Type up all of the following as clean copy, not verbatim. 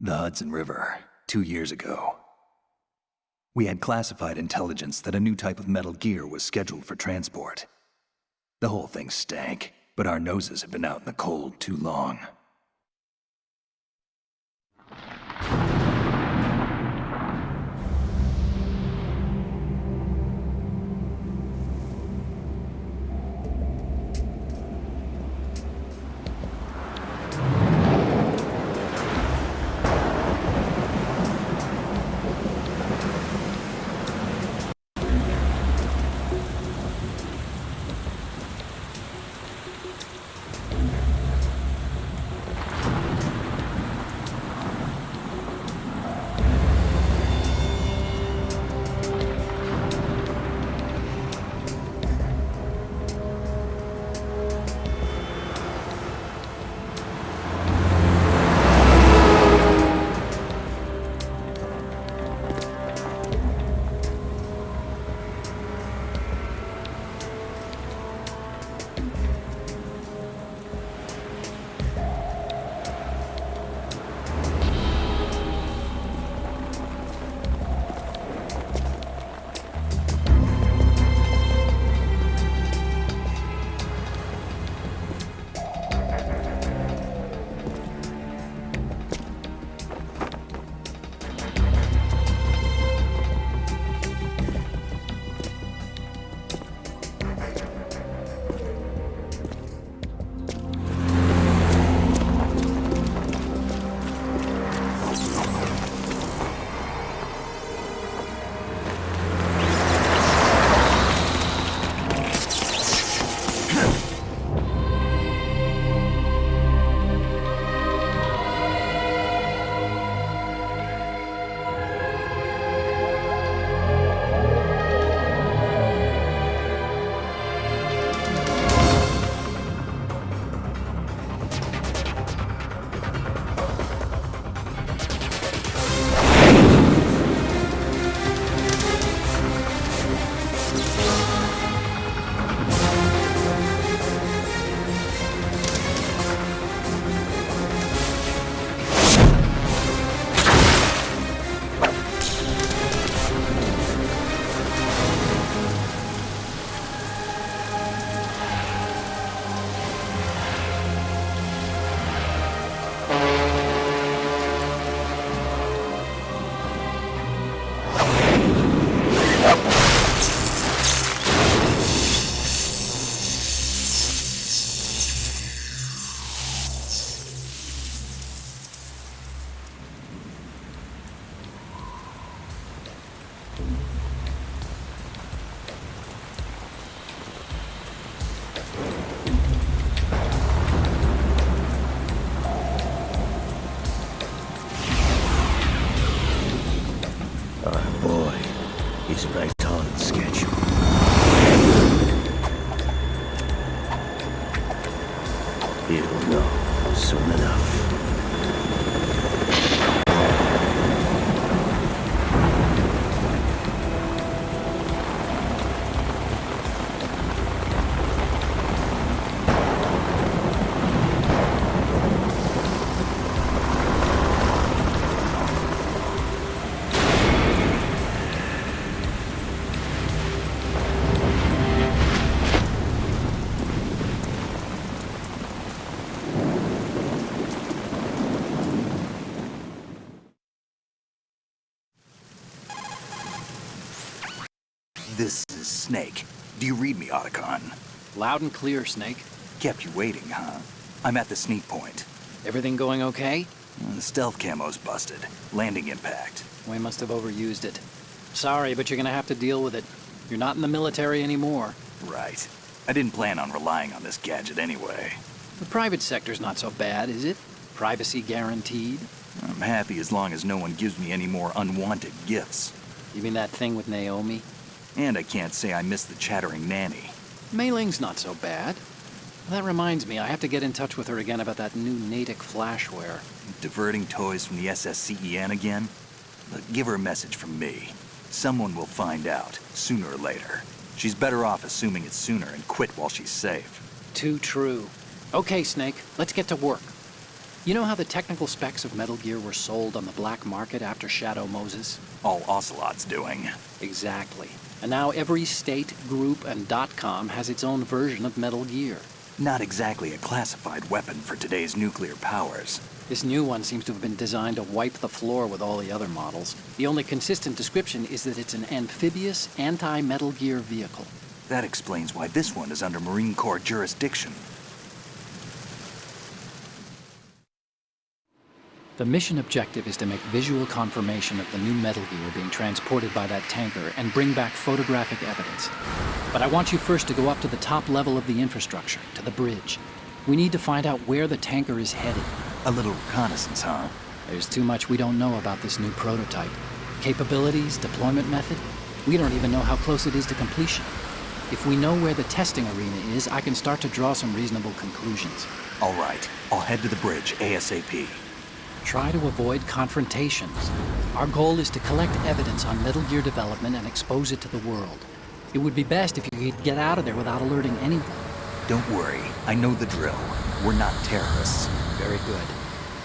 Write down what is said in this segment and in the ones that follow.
The Hudson River, 2 years ago. We had classified intelligence that a new type of metal gear was scheduled for transport. The whole thing stank, but our noses had been out in the cold too long. He's right on schedule. He'll know soon enough. This is Snake. Do you read me, Otacon? Loud and clear, Snake. Kept you waiting, huh? I'm at the sneak point. Everything going okay? The stealth camo's busted. Landing impact. We must have overused it. Sorry, but you're gonna have to deal with it. You're not in the military anymore. Right. I didn't plan on relying on this gadget anyway. The private sector's not so bad, is it? Privacy guaranteed? I'm happy as long as no one gives me any more unwanted gifts. You mean that thing with Naomi? And I can't say I miss the chattering nanny. Mei Ling's not so bad. That reminds me, I have to get in touch with her again about that new Natick flashware. Diverting toys from the SSCEN again? Look, give her a message from me. Someone will find out, sooner or later. She's better off assuming it's sooner and quit while she's safe. Too true. Okay, Snake, let's get to work. You know how the technical specs of Metal Gear were sold on the black market after Shadow Moses? All Ocelot's doing. Exactly. And now every state, group, and .com has its own version of Metal Gear. Not exactly a classified weapon for today's nuclear powers. This new one seems to have been designed to wipe the floor with all the other models. The only consistent description is that it's an amphibious, anti-Metal Gear vehicle. That explains why this one is under Marine Corps jurisdiction. The mission objective is to make visual confirmation of the new Metal Gear being transported by that tanker and bring back photographic evidence. But I want you first to go up to the top level of the infrastructure, to the bridge. We need to find out where the tanker is headed. A little reconnaissance, huh? There's too much we don't know about this new prototype. Capabilities, deployment method. We don't even know how close it is to completion. If we know where the testing arena is, I can start to draw some reasonable conclusions. All right, I'll head to the bridge ASAP. Try to avoid confrontations. Our goal is to collect evidence on Metal Gear development and expose it to the world. It would be best if you could get out of there without alerting anyone. Don't worry, I know the drill. We're not terrorists. Very good.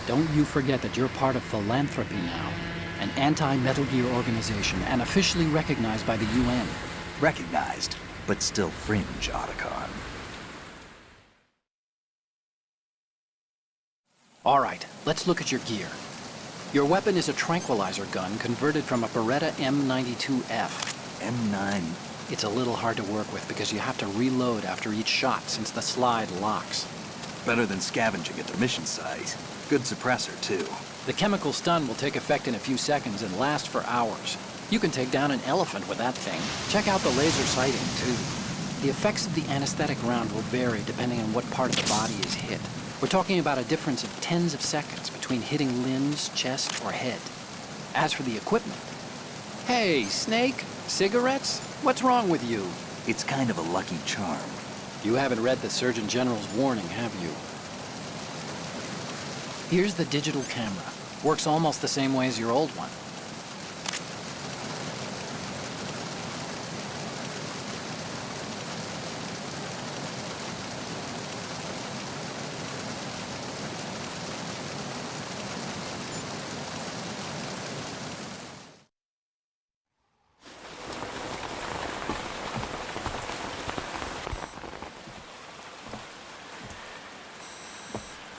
Don't you forget that you're part of Philanthropy now, an anti-Metal Gear organization and officially recognized by the UN. Recognized, but still fringe, Otacon. All right, let's look at your gear. Your weapon is a tranquilizer gun converted from a Beretta M92F. M9. It's a little hard to work with because you have to reload after each shot since the slide locks. Better than scavenging at the mission site. Good suppressor, too. The chemical stun will take effect in a few seconds and last for hours. You can take down an elephant with that thing. Check out the laser sighting, too. The effects of the anesthetic round will vary depending on what part of the body is hit. We're talking about a difference of tens of seconds between hitting limbs, chest, or head. As for the equipment... Hey, Snake? Cigarettes? What's wrong with you? It's kind of a lucky charm. You haven't read the Surgeon General's warning, have you? Here's the digital camera. Works almost the same way as your old one.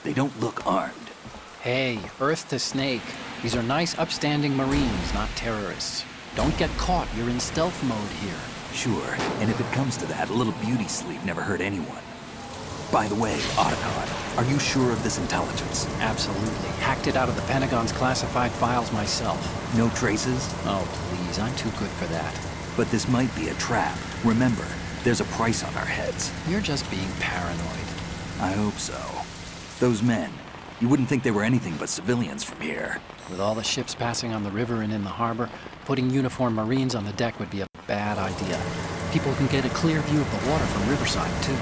They don't look armed. Hey, Earth to Snake. These are nice, upstanding Marines, not terrorists. Don't get caught. You're in stealth mode here. Sure, and if it comes to that, a little beauty sleep never hurt anyone. By the way, Otacon, are you sure of this intelligence? Absolutely. Hacked it out of the Pentagon's classified files myself. No traces? Oh, please. I'm too good for that. But this might be a trap. Remember, there's a price on our heads. You're just being paranoid. I hope so. Those men, you wouldn't think they were anything but civilians from here. With all the ships passing on the river and in the harbor, putting uniformed Marines on the deck would be a bad idea. People can get a clear view of the water from Riverside, too.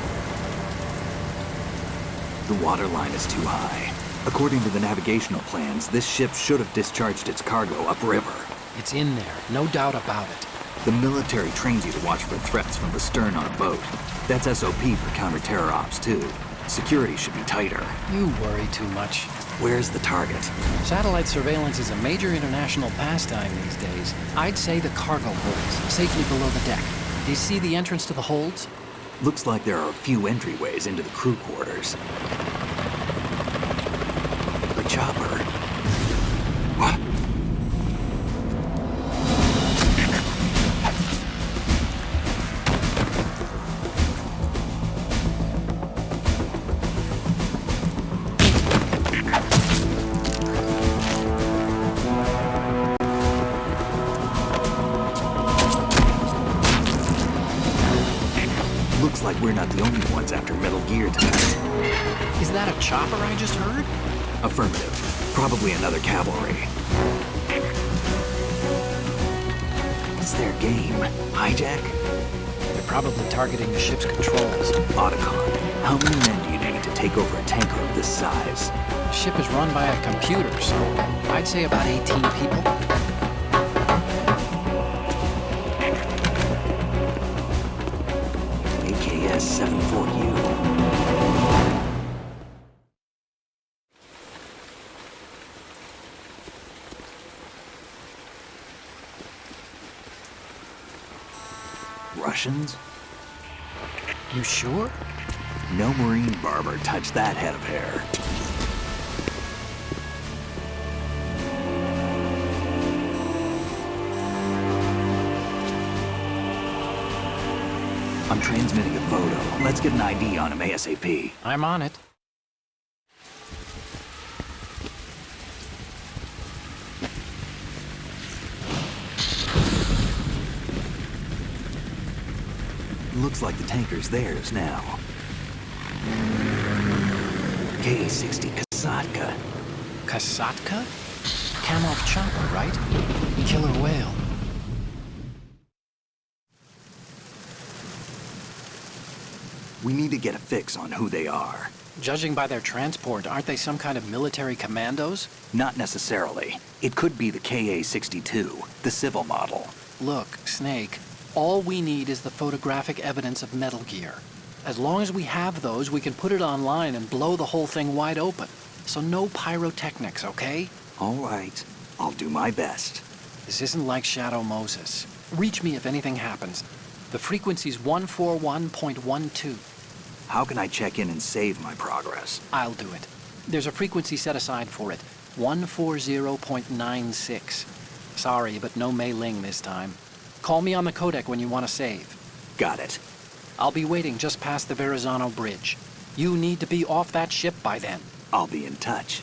The water line is too high. According to the navigational plans, this ship should have discharged its cargo upriver. It's in there, no doubt about it. The military trains you to watch for threats from the stern on a boat. That's SOP for counter-terror ops, too. Security should be tighter. You worry too much. Where's the target? Satellite surveillance is a major international pastime these days. I'd say the cargo holds, safely below the deck. Do you see the entrance to the holds? Looks like there are a few entryways into the crew quarters. The chopper. What? Looks like we're not the only ones after Metal Gear tonight. Is that a chopper I just heard? Affirmative. Probably another cavalry. What's their game? Hijack? They're probably targeting the ship's controls. Otacon, how many men do you need to take over a tanker of this size? The ship is run by a computer, so I'd say about 18 people. AKS-74U. Russians? You sure? No Marine barber touched that head of hair. I'm transmitting a photo. Let's get an ID on him ASAP. I'm on it. Looks like the tanker's theirs now. KA-60 Kasatka. Kasatka? Kamov chopper, right? Killer whale. We need to get a fix on who they are. Judging by their transport, aren't they some kind of military commandos? Not necessarily. It could be the KA-62, the civil model. Look, Snake, all we need is the photographic evidence of Metal Gear. As long as we have those, we can put it online and blow the whole thing wide open. So no pyrotechnics, okay? All right. I'll do my best. This isn't like Shadow Moses. Reach me if anything happens. The frequency's 141.12. How can I check in and save my progress? I'll do it. There's a frequency set aside for it. 140.96. Sorry, but no Mei Ling this time. Call me on the codec when you want to save. Got it. I'll be waiting just past the Verrazano Bridge. You need to be off that ship by then. I'll be in touch.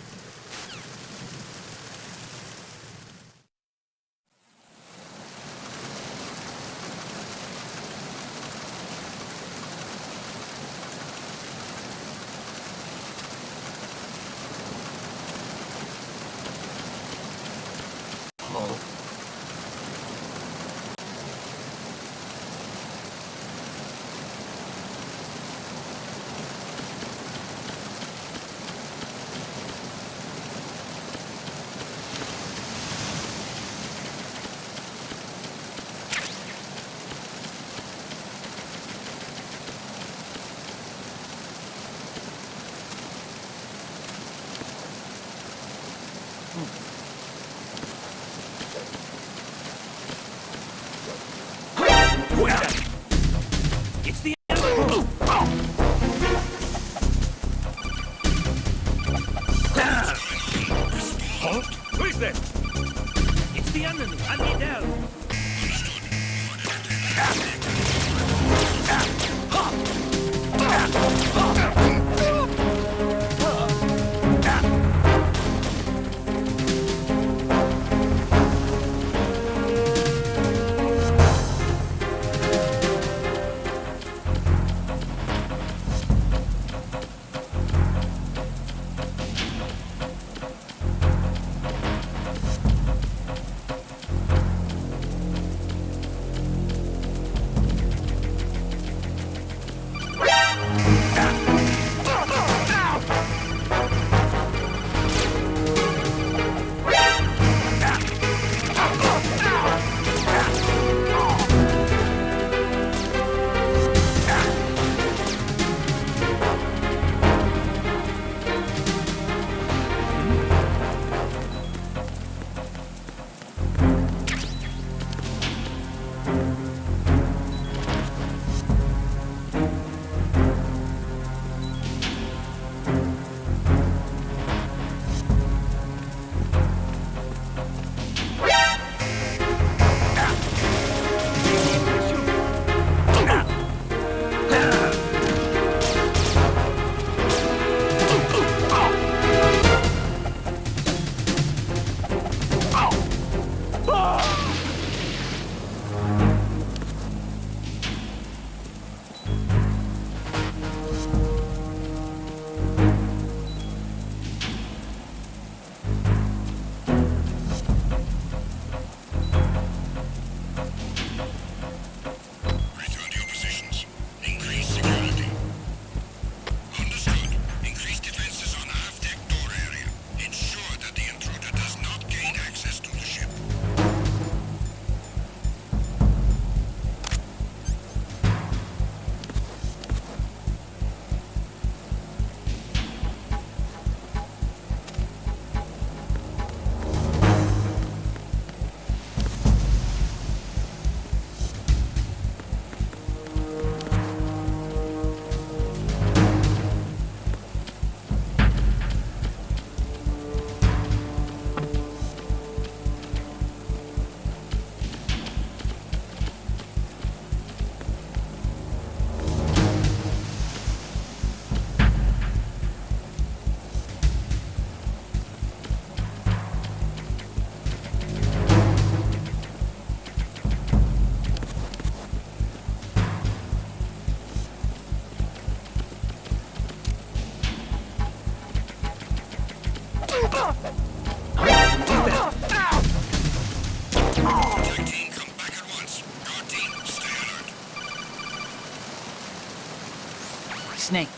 Snake,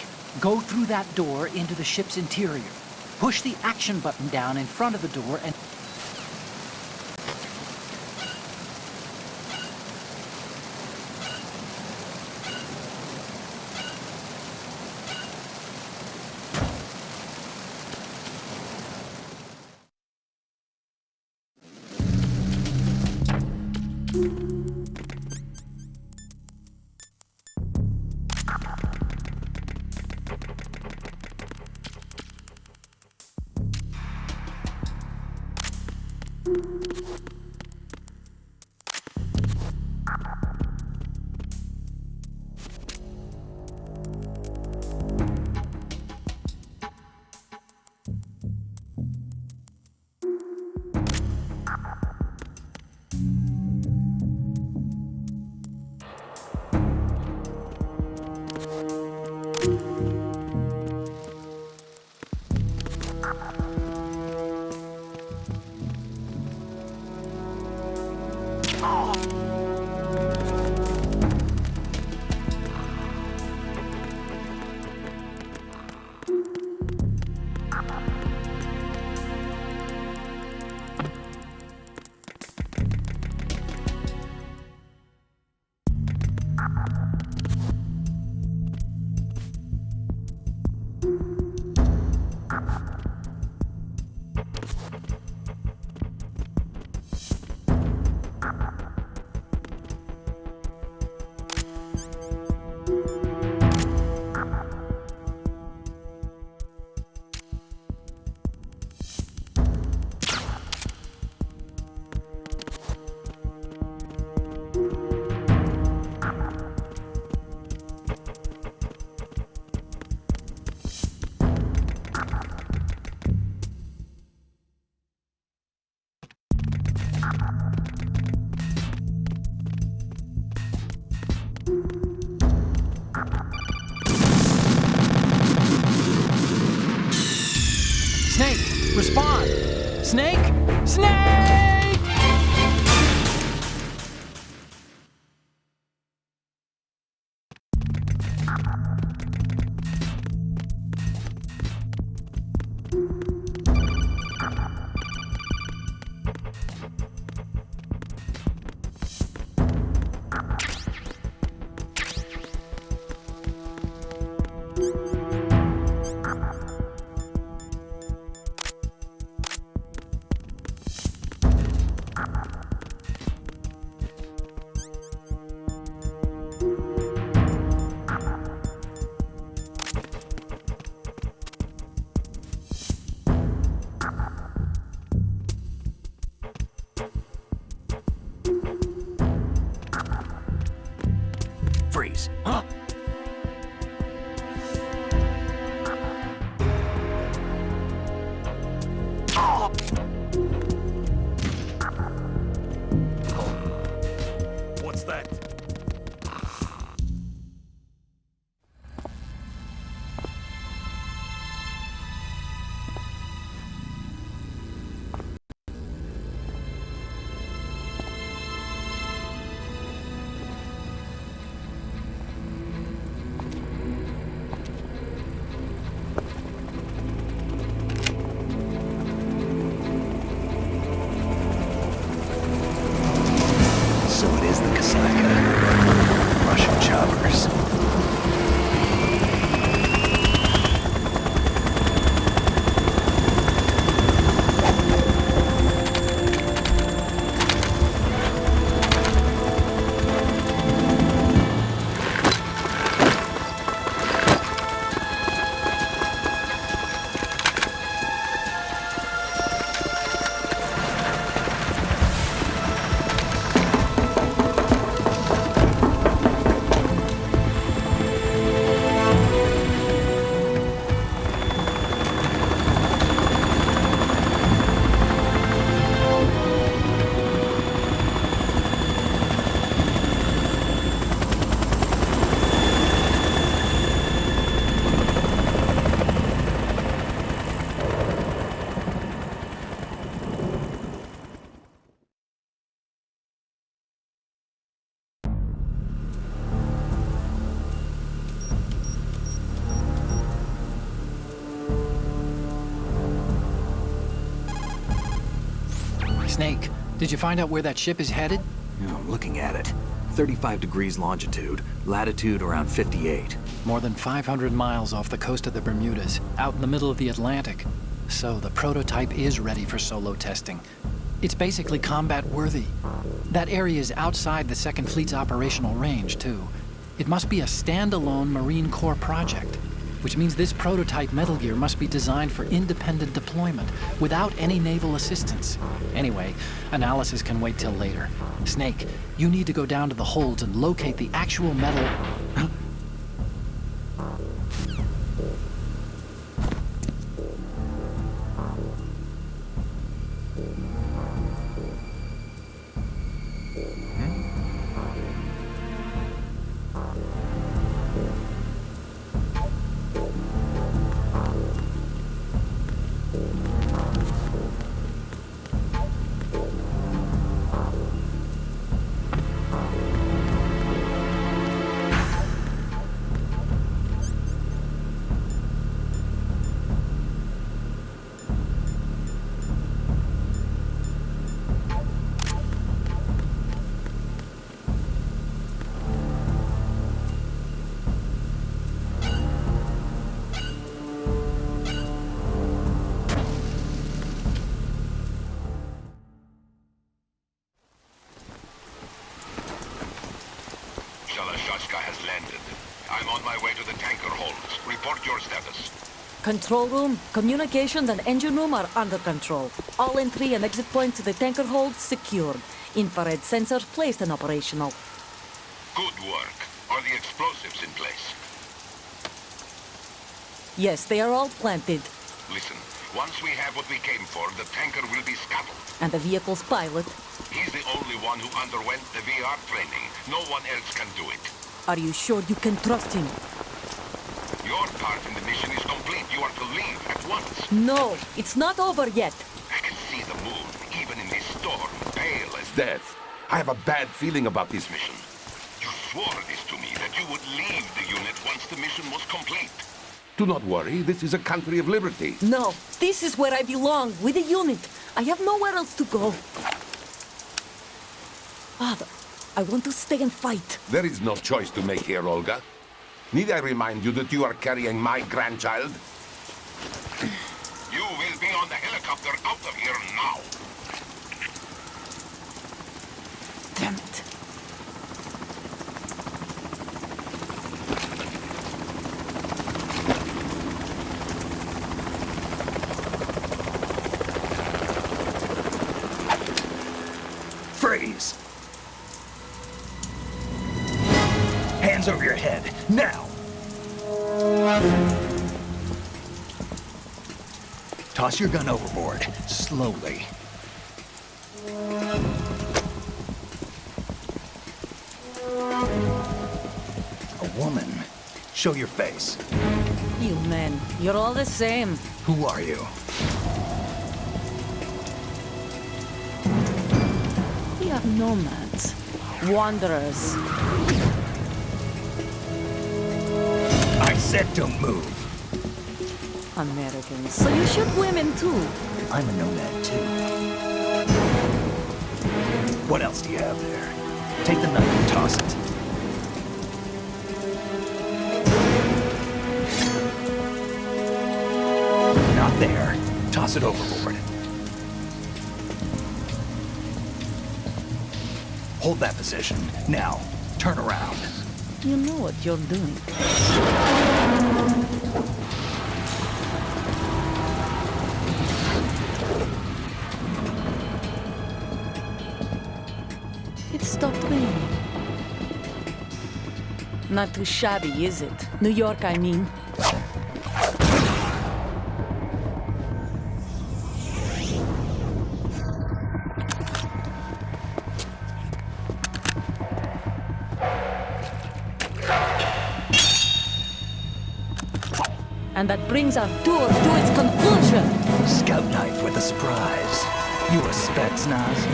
go through that door into the ship's interior. Push the action button down in front of the door and... Snake, respond! Snake! Snake! Snake, did you find out where that ship is headed? Yeah, I'm looking at it. 35 degrees longitude, latitude around 58. More than 500 miles off the coast of the Bermudas, out in the middle of the Atlantic. So the prototype is ready for solo testing. It's basically combat-worthy. That area is outside the Second Fleet's operational range, too. It must be a standalone Marine Corps project, which means this prototype Metal Gear must be designed for independent deployment, without any naval assistance. Anyway, analysis can wait till later. Snake, you need to go down to the holds and locate the actual metal... has landed. I'm on my way to the tanker holds. Report your status. Control room, communications and engine room are under control. All entry and exit points to the tanker holds secured. Infrared sensors placed and operational. Good work. Are the explosives in place? Yes, they are all planted. Listen, once we have what we came for, the tanker will be scuttled. And the vehicle's pilot. He's the only one who underwent the VR training. No one else can do it. Are you sure you can trust him? Your part in the mission is complete. You are to leave at once. No, it's not over yet. I can see the moon, even in this storm, pale as death. I have a bad feeling about this mission. You swore this to me, that you would leave the unit once the mission was complete. Do not worry, this is a country of liberty. No, this is where I belong, with the unit. I have nowhere else to go. Father, I want to stay and fight. There is no choice to make here, Olga. Need I remind you that you are carrying my grandchild? You will be on the helicopter out of here now. Damn it. Freeze! Hands over your head, now! Toss your gun overboard, slowly. A woman. Show your face. You men, you're all the same. Who are you? We are nomads, wanderers. I said don't move. Americans, so you shoot women too. I'm a nomad too. What else do you have there? Take the knife and toss it. Not there. Toss it overboard. Hold that position. Now, turn around. You know what you're doing. It stopped raining. Not too shabby, is it? New York, I mean. And that brings our tour to its conclusion. Scout knife with a surprise. You a Spetsnaz?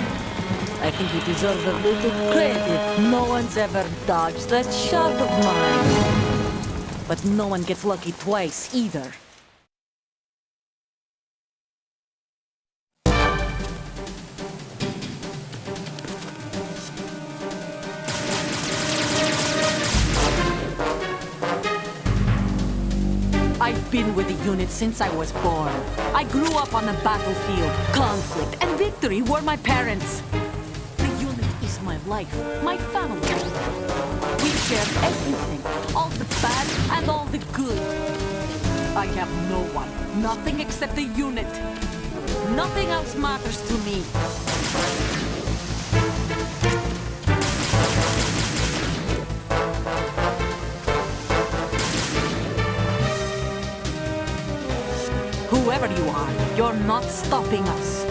I think you deserve a little credit. No one's ever dodged that shot of mine. But no one gets lucky twice, either. I've been with the unit since I was born. I grew up on the battlefield. Conflict and victory were my parents. The unit is my life, my family. We share everything, all the bad and all the good. I have no one, nothing except the unit. Nothing else matters to me. Whoever you are, you're not stopping us.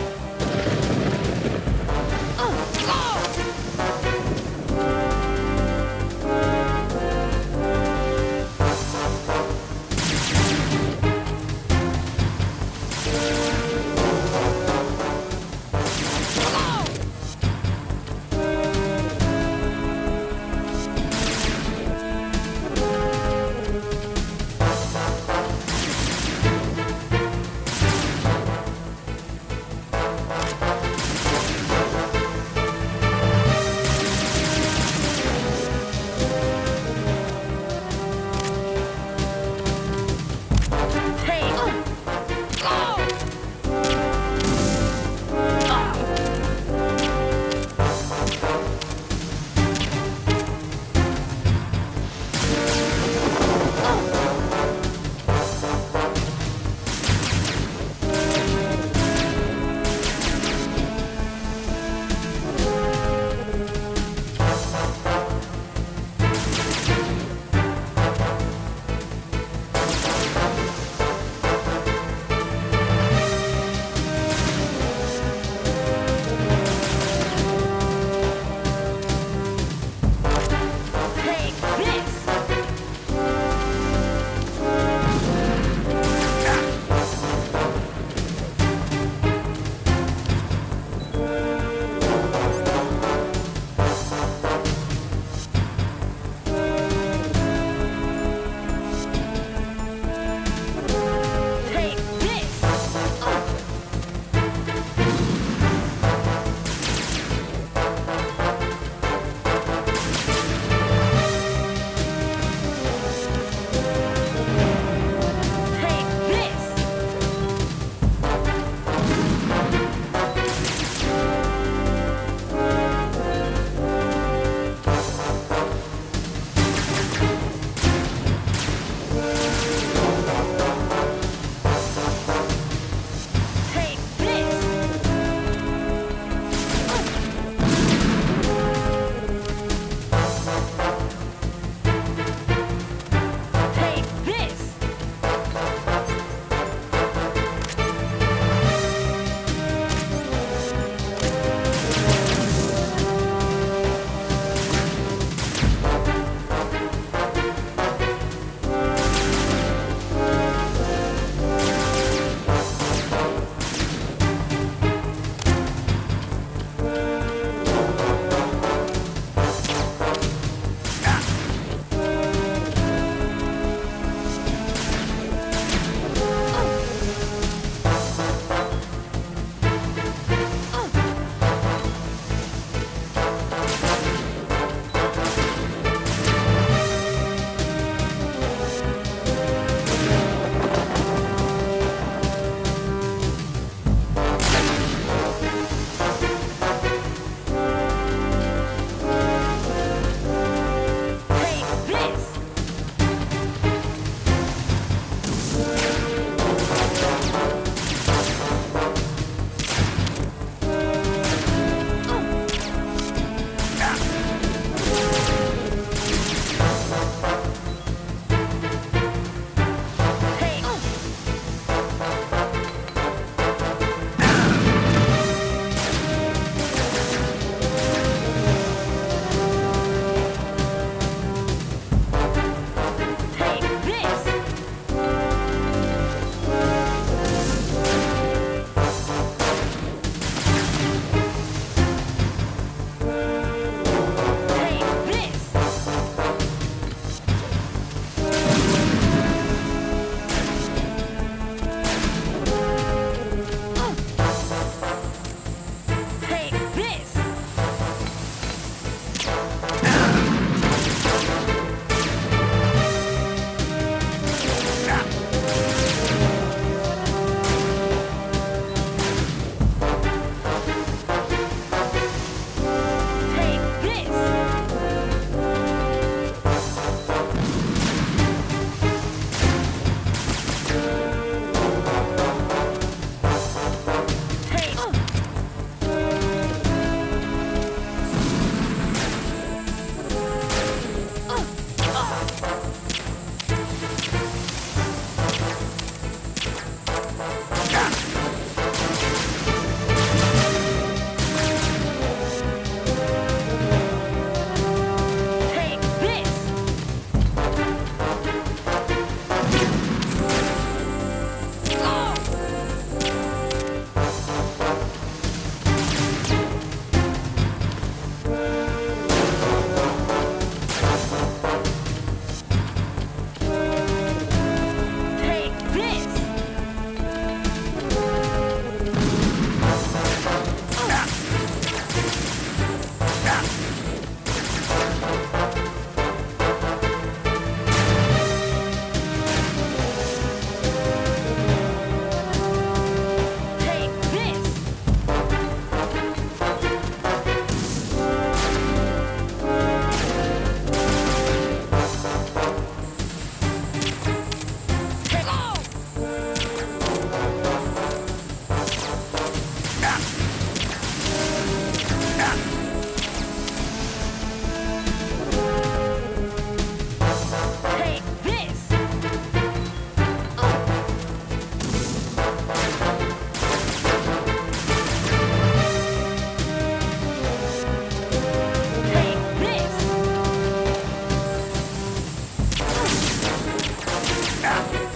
Take this!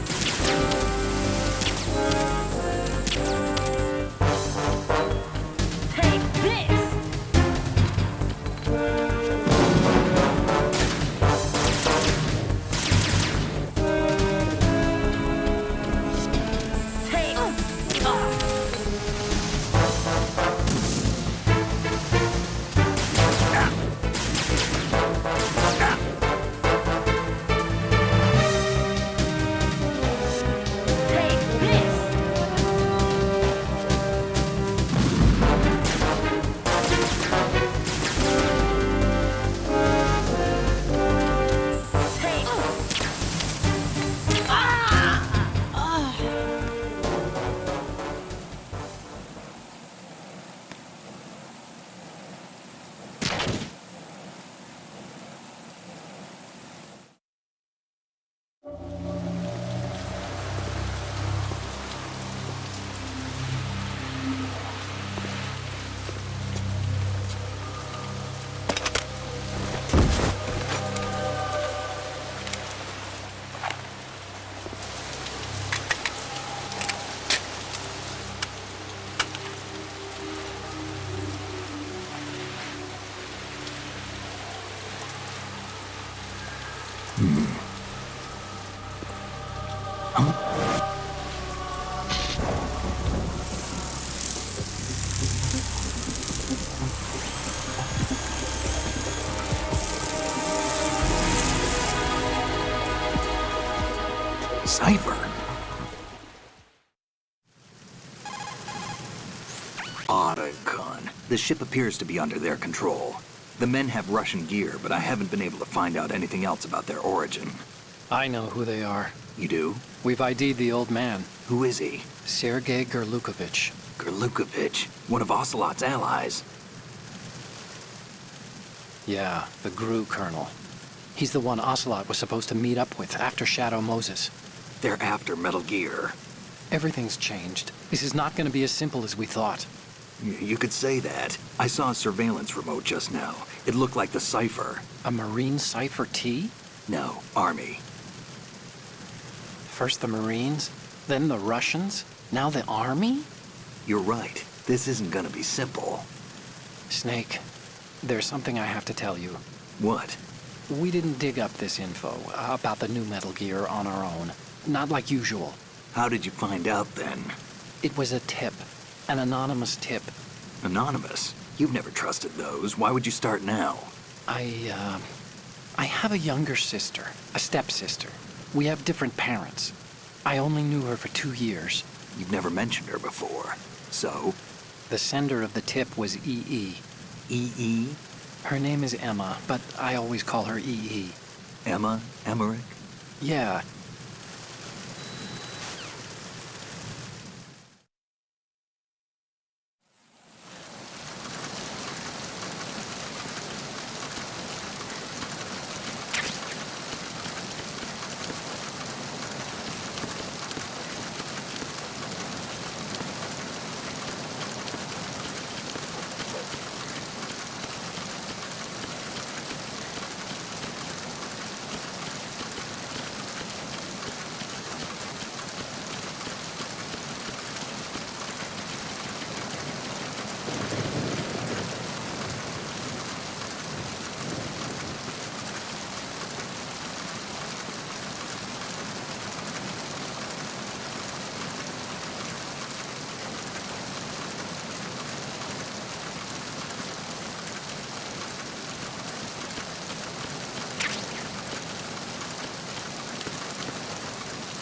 Take... Take this! Take... Cipher? Otacon. The ship appears to be under their control. The men have Russian gear, but I haven't been able to find out anything else about their origin. I know who they are. You do? We've ID'd the old man, Who is he? Sergei Gerlukovich. Gerlukovich, one of Ocelot's allies. Yeah, the GRU colonel. He's the one Ocelot was supposed to meet up with after Shadow Moses. They're after Metal Gear. Everything's changed. This is not going to be as simple as we thought. You could say that. I saw a surveillance remote just now. It looked like the Cipher. A Marine Cipher T? No, Army. First the Marines, then the Russians, now the Army? You're right. This isn't gonna be simple. Snake, there's something I have to tell you. What? We didn't dig up this info about the new Metal Gear on our own. Not like usual. How did you find out then? It was a tip. An anonymous tip. Anonymous? You've never trusted those. Why would you start now? I have a younger sister, a stepsister. We have different parents. I only knew her for 2 years. You've never mentioned her before. So? The sender of the tip was EE. E.E.? Her name is Emma, but I always call her EE. Emma? Emmerich? Yeah,